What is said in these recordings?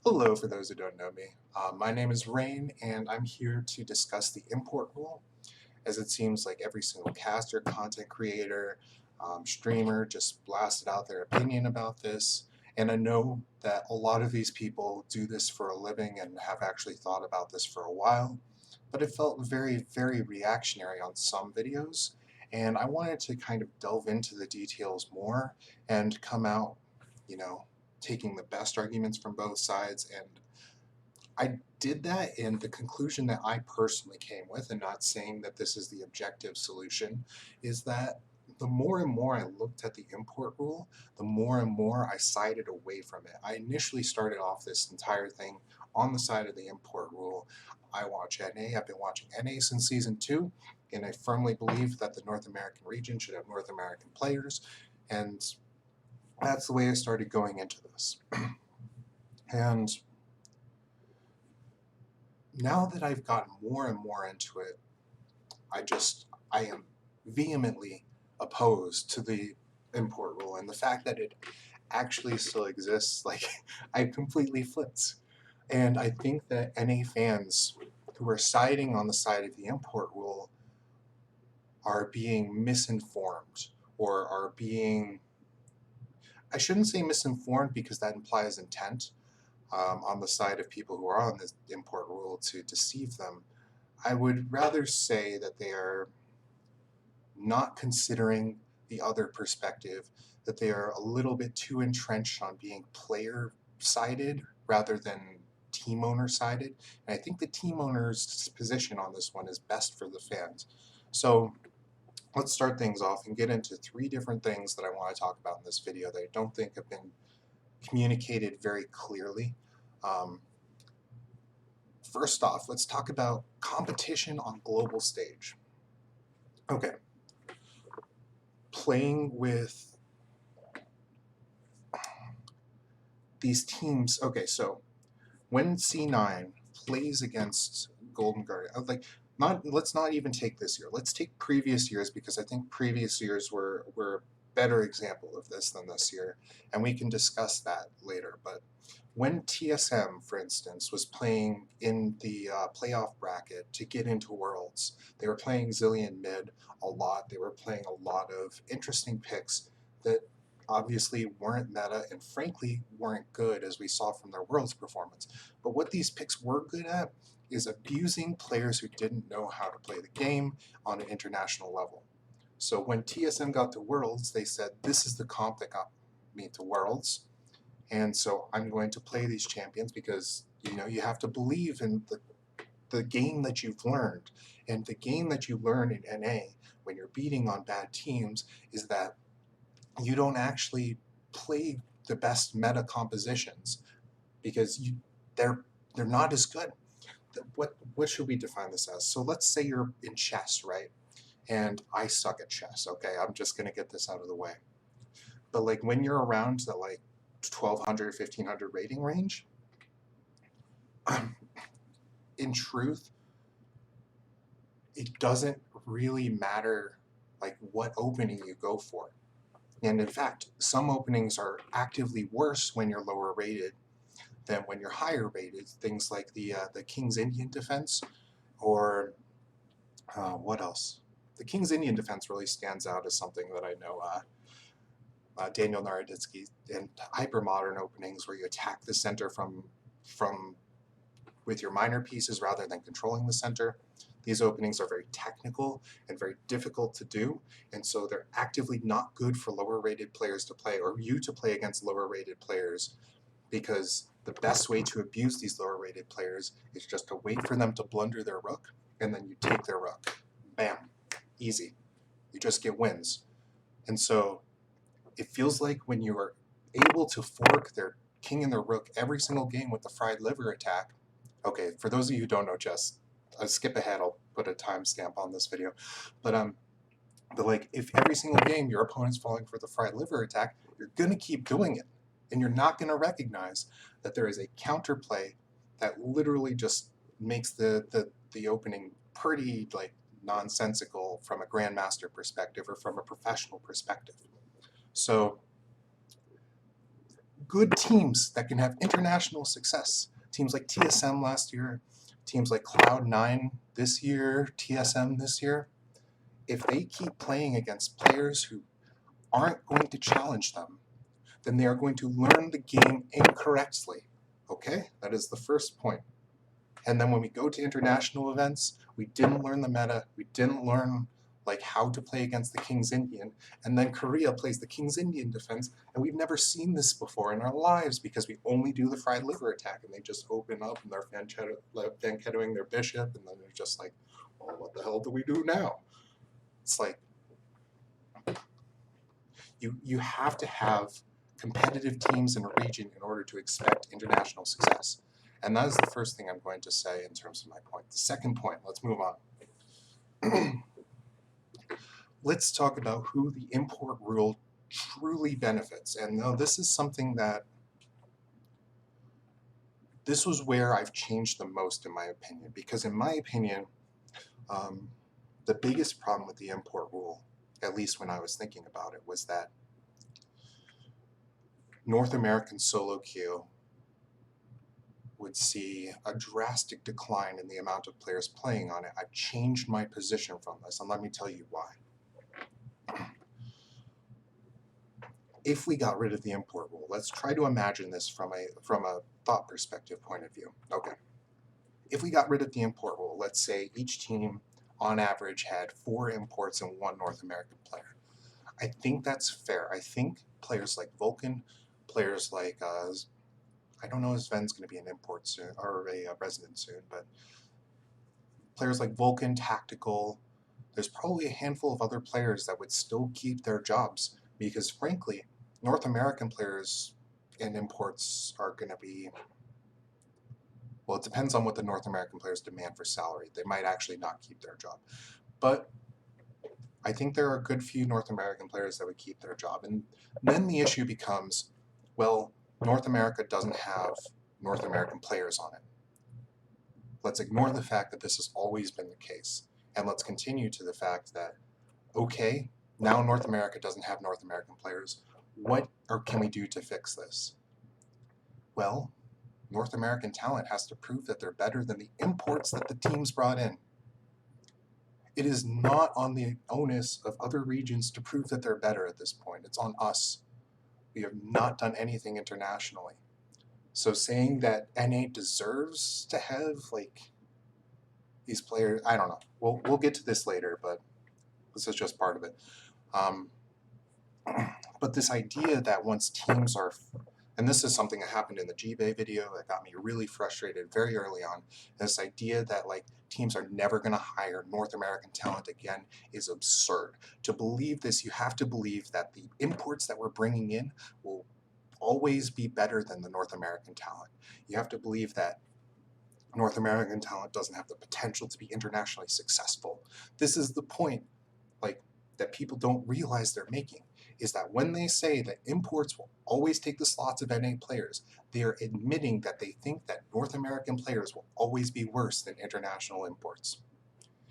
Hello, for those who don't know me. My name is Rain, and I'm here to discuss the import rule, as it seems like every single caster, content creator, streamer just blasted out their opinion about this. And I know that a lot of these people do this for a living and have actually thought about this for a while, but it felt very, very reactionary on some videos. And I wanted to kind of delve into the details more and come out, you know, taking the best arguments from both sides. And I did that, and the conclusion that I personally came with, and not saying that this is the objective solution, is that the more and more I looked at the import rule, the more and more I sided away from it. I initially started off this entire thing on the side of the import rule. I watch NA, I've been watching NA since season 2, and I firmly believe that the North American region should have North American players, and that's the way I started going into this. And now that I've gotten more and more into it, I am vehemently opposed to the import rule, and the fact that it actually still exists, like, I completely flipped. And I think that NA fans who are siding on the side of the import rule are being misinformed, or are being, I shouldn't say misinformed because that implies intent on the side of people who are on this import rule to deceive them. I would rather say that they are not considering the other perspective, that they are a little bit too entrenched on being player sided rather than team owner sided. And I think the team owner's position on this one is best for the fans. So let's start things off and get into three different things that I want to talk about in this video that I don't think have been communicated very clearly. Um, First off, let's talk about competition on global stage. Okay, playing with these teams. Okay, so when C9 plays against Golden Guardian, like, not, let's not even take this year. Let's take previous years, because I think previous years were a better example of this than this year, and we can discuss that later. But when TSM, for instance, was playing in the playoff bracket to get into Worlds, they were playing Zillion mid a lot. They were playing a lot of interesting picks that obviously weren't meta and frankly weren't good, as we saw from their Worlds performance. But what these picks were good at is abusing players who didn't know how to play the game on an international level. So when TSM got to Worlds, they said, this is the comp that got me to Worlds. And so I'm going to play these champions because, you have to believe in the game that you've learned. And the game that you learn in NA when you're beating on bad teams is that you don't actually play the best meta compositions, because they're not as good. What should we define this as? So let's say you're in chess, right? And I suck at chess. Okay, I'm just gonna get this out of the way. But like when you're around the like 1200, 1500 rating range, in truth, it doesn't really matter like what opening you go for. And in fact, some openings are actively worse when you're lower rated than when you're higher rated. Things like the King's Indian defense, or what else? The King's Indian defense really stands out as something that I know Daniel Naroditsky in hypermodern openings, where you attack the center from with your minor pieces rather than controlling the center. These openings are very technical and very difficult to do, and so they're actively not good for lower rated players to play, or you to play against lower rated players, because the best way to abuse these lower rated players is just to wait for them to blunder their rook, and then you take their rook. Bam. Easy. You just get wins. And so it feels like when you are able to fork their king and their rook every single game with the fried liver attack. Okay, for those of you who don't know chess, I'll skip ahead, I'll put a timestamp on this video. But like, if every single game your opponent's falling for the fried liver attack, you're gonna keep doing it. And you're not gonna recognize that there is a counterplay that literally just makes the opening pretty like nonsensical from a grandmaster perspective or from a professional perspective. So good teams that can have international success. Teams like TSM last year, teams like Cloud9 this year, TSM this year. If they keep playing against players who aren't going to challenge them, then they are going to learn the game incorrectly. Okay? That is the first point. And then when we go to international events, we didn't learn the meta, we didn't learn like how to play against the King's Indian, and then Korea plays the King's Indian defense, and we've never seen this before in our lives because we only do the fried liver attack, and they just open up and they're Fankettoing their bishop, and then they're just like, well, what the hell do we do now? It's like, you have to have competitive teams in a region in order to expect international success. And that is the first thing I'm going to say in terms of my point. The second point, let's move on. Let's talk about who the import rule truly benefits. And now this is something that, this was where I've changed the most in my opinion, because in my opinion, the biggest problem with the import rule, at least when I was thinking about it, was that North American solo queue would see a drastic decline in the amount of players playing on it. I've changed my position from this, and let me tell you why. If we got rid of the import rule, let's try to imagine this from a thought perspective point of view. Okay. If we got rid of the import rule, let's say each team on average had 4 imports and 1 North American player. I think that's fair. I think players like Vulcan, players like I don't know if Sven's going to be an import soon or a resident soon, but players like Vulcan, Tactical, there's probably a handful of other players that would still keep their jobs because, frankly, North American players and imports are going to be, well, it depends on what the North American players demand for salary. They might actually not keep their job. But I think there are a good few North American players that would keep their job. And then the issue becomes, well, North America doesn't have North American players on it. Let's ignore the fact that this has always been the case. And let's continue to the fact that, okay, now North America doesn't have North American players. What can we do to fix this? Well, North American talent has to prove that they're better than the imports that the teams brought in. It is not on the onus of other regions to prove that they're better at this point. It's on us. We have not done anything internationally. So saying that NA deserves to have like these players, I don't know. We'll get to this later, but this is just part of it. But this idea that once teams are, and this is something that happened in the G-Bay video that got me really frustrated very early on, this idea that like teams are never going to hire North American talent again is absurd. To believe this, you have to believe that the imports that we're bringing in will always be better than the North American talent. You have to believe that North American talent doesn't have the potential to be internationally successful. This is the point, like, that people don't realize they're making, is that when they say that imports will always take the slots of NA players, they are admitting that they think that North American players will always be worse than international imports.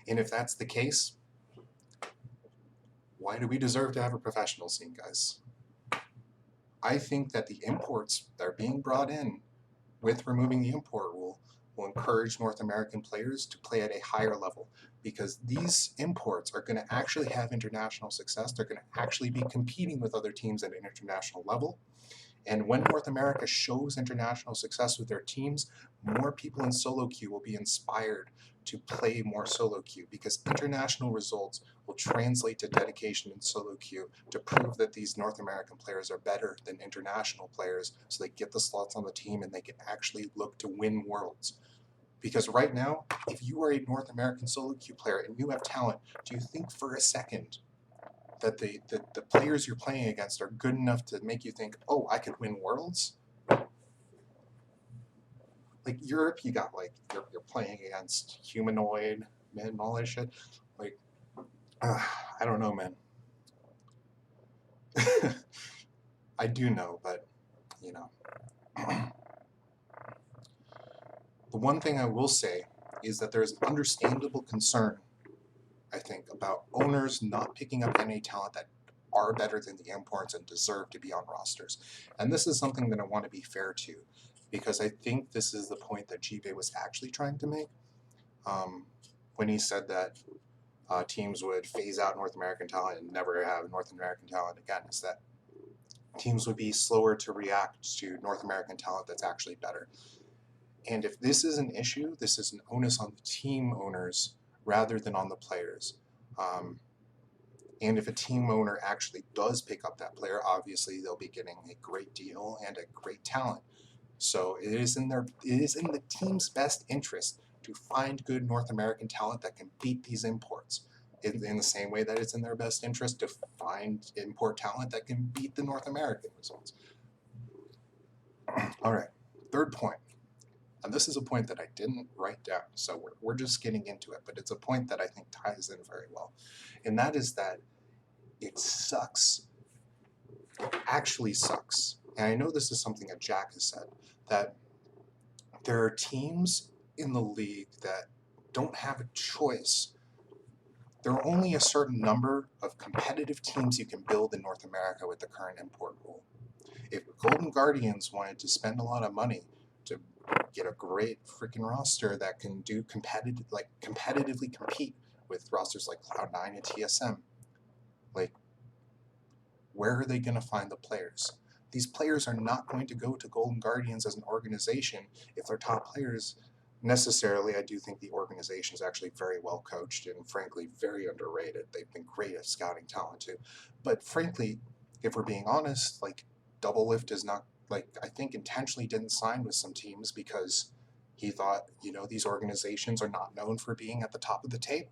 And if that's the case, why do we deserve to have a professional scene, guys? I think that the imports that are being brought in with removing the import rule will encourage North American players to play at a higher level, because these imports are going to actually have international success. They're going to actually be competing with other teams at an international level. And when North America shows international success with their teams, more people in solo queue will be inspired to play more solo queue, because international results will translate to dedication in solo queue to prove that these North American players are better than international players, so they get the slots on the team and they can actually look to win worlds. Because right now, if you are a North American solo queue player and you have talent, do you think for a second that the players you're playing against are good enough to make you think, oh, I could win worlds? Like Europe, you got like, you're playing against humanoid men and all that shit. Like, I don't know, man. I do know, but, you know. The one thing I will say is that there's an understandable concern, I think, about owners not picking up NA talent that are better than the imports and deserve to be on rosters. And this is something that I want to be fair to, because I think this is the point that Jibe was actually trying to make when he said that teams would phase out North American talent and never have North American talent again, is that teams would be slower to react to North American talent that's actually better. And if this is an issue, this is an onus on the team owners rather than on the players. And if a team owner actually does pick up that player, obviously they'll be getting a great deal and a great talent. So it is in the team's best interest to find good North American talent that can beat these imports. In the same way that it's in their best interest to find import talent that can beat the North American results. All right, third point. And this is a point that I didn't write down, so we're just getting into it, but it's a point that I think ties in very well. And that is that it sucks. It actually sucks. And I know this is something that Jack has said, that there are teams in the league that don't have a choice. There are only a certain number of competitive teams you can build in North America with the current import rule. If Golden Guardians wanted to spend a lot of money to get a great freaking roster that can do competitively compete with rosters like Cloud9 and TSM, like, where are they going to find the players? These players are not going to go to Golden Guardians as an organization if their top players necessarily. I do think the organization is actually very well coached and frankly very underrated. They've been great at scouting talent too. But frankly, if we're being honest, like, Double Lift is not, like, I think intentionally didn't sign with some teams because he thought, these organizations are not known for being at the top of the table.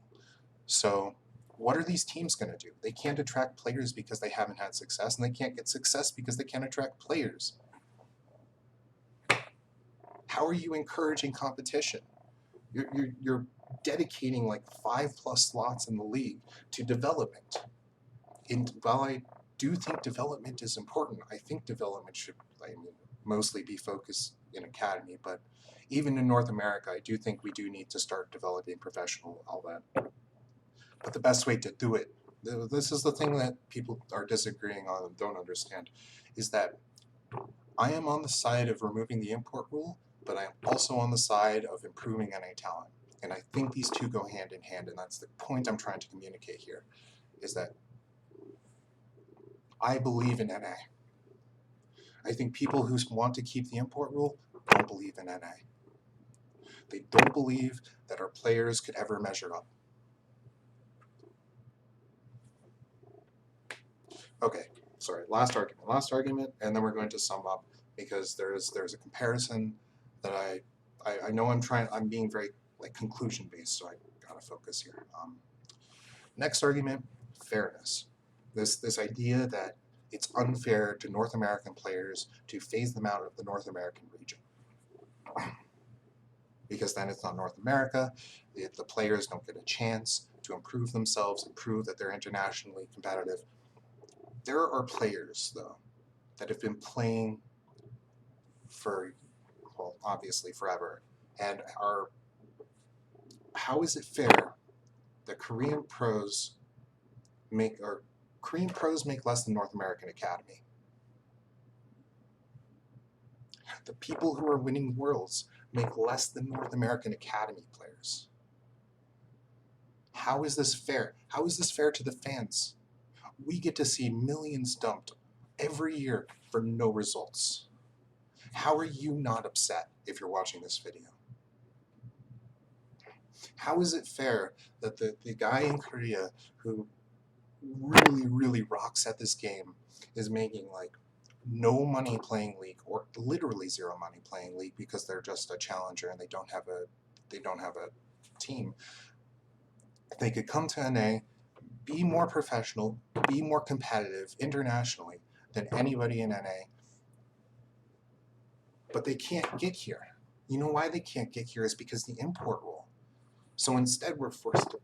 So what are these teams going to do? They can't attract players because they haven't had success, and they can't get success because they can't attract players. How are you encouraging competition? You're dedicating like 5+ slots in the league to development. And while I do think development is important, I think development should mostly be focused in academy, but even in North America, I do think we do need to start developing professional, all that. But the best way to do it, this is the thing that people are disagreeing on and don't understand, is that I am on the side of removing the import rule, but I am also on the side of improving NA talent. And I think these two go hand in hand, and that's the point I'm trying to communicate here, is that I believe in NA. I think people who want to keep the import rule don't believe in NA. They don't believe that our players could ever measure up. Okay, sorry, last argument, and then we're going to sum up, because there's a comparison that I know I'm being very conclusion based, so I gotta focus here. Next argument, fairness. This idea that it's unfair to North American players to phase them out of the North American region, because then it's not North America. The players don't get a chance to improve themselves and prove that they're internationally competitive. There are players, though, that have been playing for, well, obviously forever, and are. How is it fair that Korean pros make less than North American Academy? The people who are winning worlds make less than North American Academy players. How is this fair? How is this fair to the fans? We get to see millions dumped every year for no results. How are you not upset if you're watching this video? How is it fair that the guy in Korea who really, really rocks at this game is making no money playing League, or literally zero money playing League, because they're just a challenger and they don't have a team? They could come to NA, be more professional, be more competitive internationally than anybody in NA, but they can't get here. You know why they can't get here is because the import rule. So instead we're forced to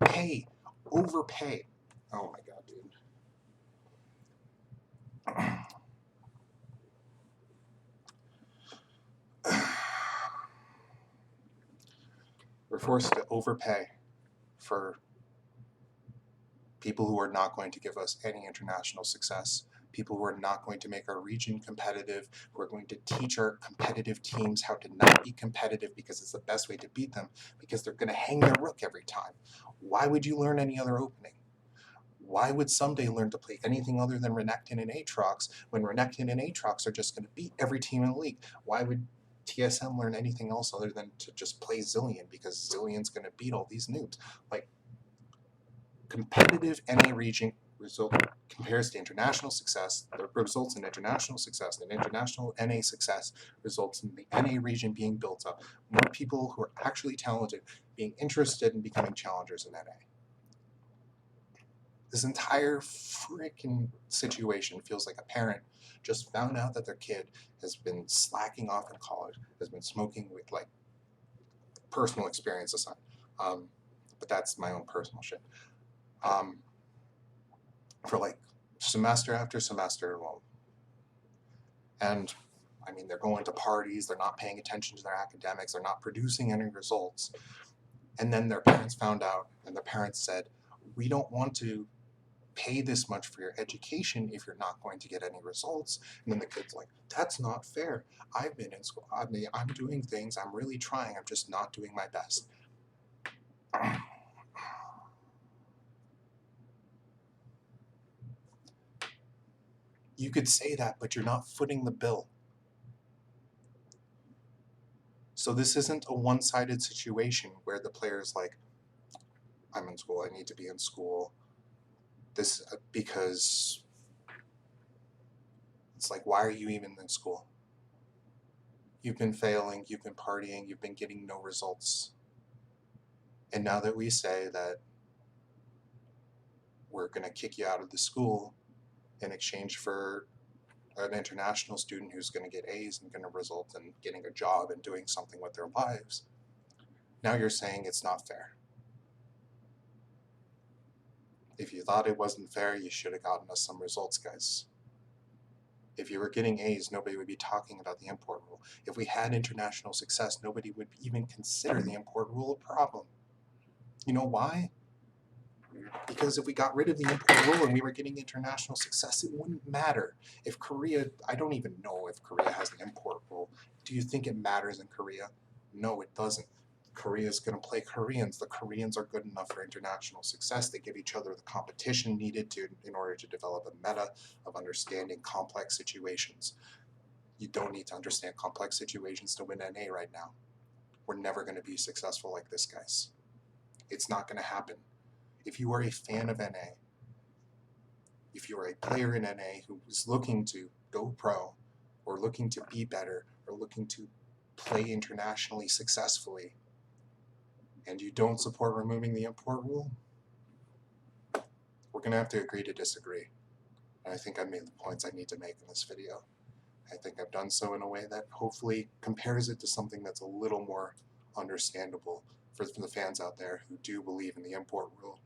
overpay. Oh my god, dude. We're forced to overpay for people who are not going to give us any international success, people who are not going to make our region competitive, who are going to teach our competitive teams how to not be competitive because it's the best way to beat them, because they're going to hang their rook every time. Why would you learn any other opening? Why would someday learn to play anything other than Renekton and Aatrox when Renekton and Aatrox are just going to beat every team in the league? Why would TSM learn anything else other than to just play Zillion because Zillion's going to beat all these noobs? Like, competitive NA region result compares to international success, the results in international success, and international NA success results in the NA region being built up. More people who are actually talented being interested in becoming challengers in NA. This entire freaking situation feels like a parent just found out that their kid has been slacking off in college, has been smoking with, like, personal experience aside. But that's my own personal shit. For like semester after semester, well, and I mean, they're going to parties, they're not paying attention to their academics, they're not producing any results. And then their parents found out, and the parents said, we don't want to pay this much for your education if you're not going to get any results. And then the kid's like, that's not fair. I've been in school. I mean, I'm doing things. I'm really trying. I'm just not doing my best. You could say that, but you're not footing the bill. So this isn't a one-sided situation where the player's like, I'm in school, I need to be in school. This because it's like, why are you even in school? You've been failing, you've been partying, you've been getting no results. And now that we say that we're going to kick you out of the school in exchange for an international student who's going to get A's and going to result in getting a job and doing something with their lives, now you're saying it's not fair. If you thought it wasn't fair, you should have gotten us some results, guys. If you were getting A's, nobody would be talking about the import rule. If we had international success, nobody would even consider the import rule a problem. You know why? Because if we got rid of the import rule and we were getting international success, it wouldn't matter. If Korea, I don't even know if Korea has an import rule. Do you think it matters in Korea? No, it doesn't. Korea is going to play Koreans. The Koreans are good enough for international success. They give each other the competition needed in order to develop a meta of understanding complex situations. You don't need to understand complex situations to win NA right now. We're never going to be successful like this, guys. It's not going to happen. If you are a fan of NA, if you're a player in NA who is looking to go pro, or looking to be better, or looking to play internationally successfully, and you don't support removing the import rule, we're going to have to agree to disagree. And I think I made the points I need to make in this video. I think I've done so in a way that hopefully compares it to something that's a little more understandable for the fans out there who do believe in the import rule.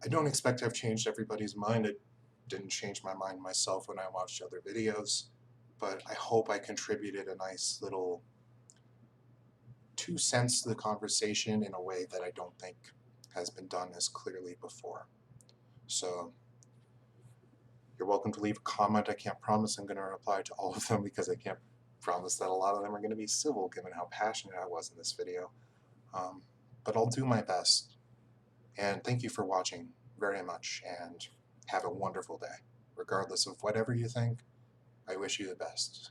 I don't expect to have changed everybody's mind. It didn't change my mind myself when I watched other videos, but I hope I contributed a nice little 2 cents to the conversation in a way that I don't think has been done as clearly before. So you're welcome to leave a comment. I can't promise I'm going to reply to all of them because I can't promise that a lot of them are going to be civil given how passionate I was in this video. But I'll do my best. And thank you for watching very much, and have a wonderful day. Regardless of whatever you think, I wish you the best.